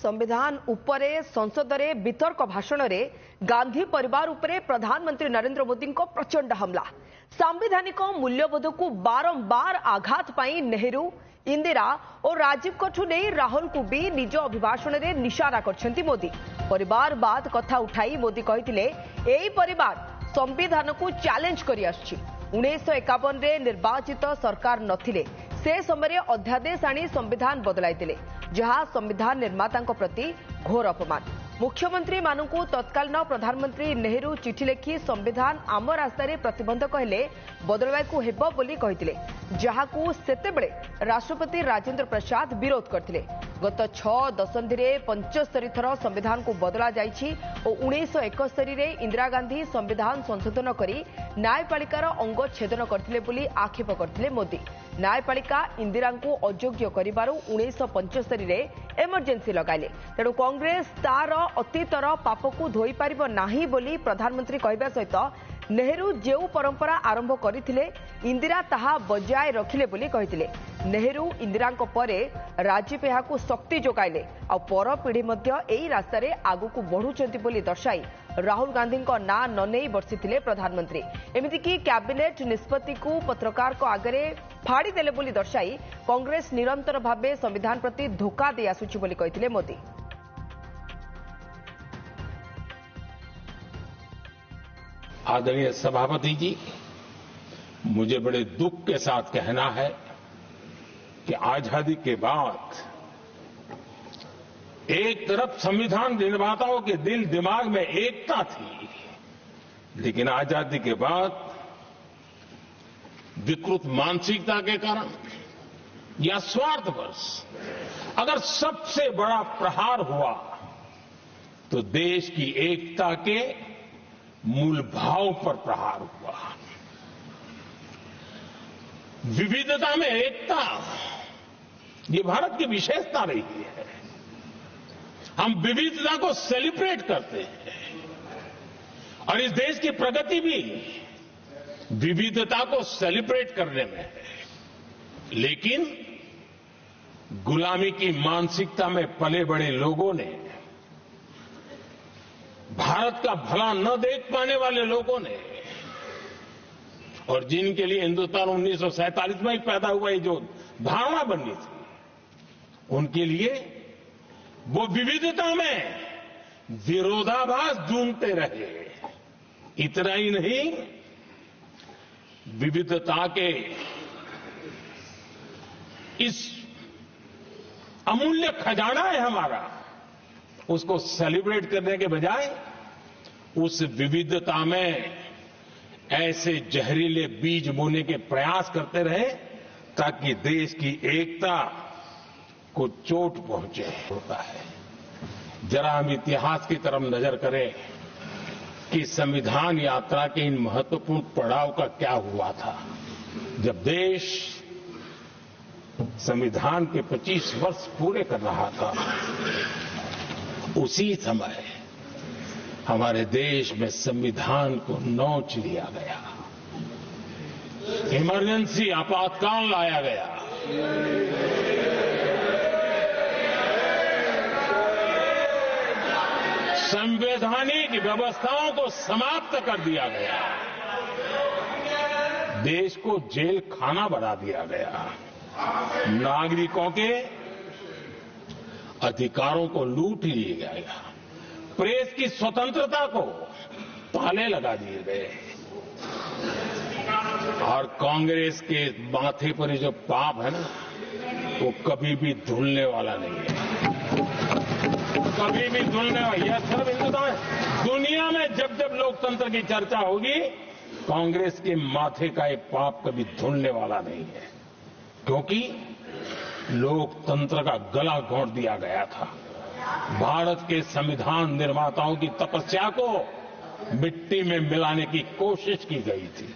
संविधान उपरे संसद में वितर्क भाषण में गांधी परिवार उपरे प्रधानमंत्री नरेंद्र मोदी को प्रचंड हमला। सांविधानिक मूल्यबोध को बारंबार आघात पाई नेहरू, इंदिरा और राजीव को नहीं राहुल को भी निज अभिभाषण में निशाना करछंती मोदी। परिवारवाद कथा उठाई मोदी कहते यही परिवार संविधान को चैलेंज करी आछि। 1951 रे निर्वाचित सरकार नथिले से समय अध्यादेश आनी संविधान बदलाइतिले, जहां संविधान निर्माता प्रति घोर अपमान। मुख्यमंत्री मानू तत्कालीन प्रधानमंत्री नेहरू चिठी लिखि संविधान आम रास्तार प्रतिबंधक हेले बदलवाकू हेबो बोली कहितिले, जहाकू सेतेबेले राष्ट्रपति राजेंद्र प्रसाद विरोध करथिले। गत 6 दशंधि में 75 थर संविधान को बदला जाइछि और 1971 रे इंदिरा गांधी संविधान संशोधन करी न्यायपालिकार अंग छेदन करथिले बोली आक्षेप करथिले मोदी। न्यायपालिका इंदिरा को अयोग्य करिबारु 1975 रे एमरजेंसी लगाइले। तेणु कांग्रेस तार अतीतर पाप को धोई पारिबो नाही बोली प्रधानमंत्री कहबा सहित नेहरू जेउ परंपरा आरंभ करथिले इंदिरा ताहा बजाय रखिले बोली कहिथिले। नेहरू इंदिरा परे राजीव यहाकू शक्ति जोगाइले आ पर पीढ़ी मध्य एही रास्ता रे आगु को बढ़ुचंती बोली दर्शाई राहुल गांधी को ना न नहीं बर्षिथिले प्रधानमंत्री। एमिति कि कैबिनेट निष्पत्ति को पत्रकार को आगरे फाड़ी देले बोली दर्शाई कांग्रेस निरंतर भावे संविधान प्रति धोखा दे आसुछि बोली कहिथिले मोदी। आदरणीय सभापति जी, मुझे बड़े दुख के साथ कहना है कि आजादी के बाद एक तरफ संविधान निर्माताओं के दिल दिमाग में एकता थी, लेकिन आजादी के बाद विकृत मानसिकता के कारण या स्वार्थवश अगर सबसे बड़ा प्रहार हुआ तो देश की एकता के मूल भाव पर प्रहार हुआ। विविधता में एकता, ये भारत की विशेषता रही है। हम विविधता को सेलिब्रेट करते हैं और इस देश की प्रगति भी विविधता को सेलिब्रेट करने में है। लेकिन गुलामी की मानसिकता में पले बड़े लोगों ने, भारत का भला न देख पाने वाले लोगों ने, और जिनके लिए हिंदुस्तान 1947 में ही पैदा हुआ ये जो धारणा बननी थी, उनके लिए वो विविधता में विरोधाभास ढूंढते रहे। इतना ही नहीं, विविधता के इस अमूल्य खजाना है हमारा, उसको सेलिब्रेट करने के बजाय उस विविधता में ऐसे जहरीले बीज बोने के प्रयास करते रहे ताकि देश की एकता को चोट पहुंचे। होता है, जरा हम इतिहास की तरफ नजर करें कि संविधान यात्रा के इन महत्वपूर्ण पड़ाव का क्या हुआ था। जब देश संविधान के 25 वर्ष पूरे कर रहा था, उसी समय हमारे देश में संविधान को नोच लिया गया, इमरजेंसी आपातकाल लाया गया। संवैधानिक व्यवस्थाओं को समाप्त कर दिया गया, देश को जेल खाना बना दिया गया, नागरिकों के अधिकारों को लूट लिया गया, प्रेस की स्वतंत्रता को ताले लगा दिए गए। और कांग्रेस के माथे पर जो पाप है ना, वो कभी भी धुलने वाला नहीं है, कभी भी धुलने वाला। यह सिर्फ हिंदुस्तान, दुनिया में जब जब लोकतंत्र की चर्चा होगी, कांग्रेस के माथे का एक पाप कभी धुलने वाला नहीं है, क्योंकि लोकतंत्र का गला घोंट दिया गया था। भारत के संविधान निर्माताओं की तपस्या को मिट्टी में मिलाने की कोशिश की गई थी।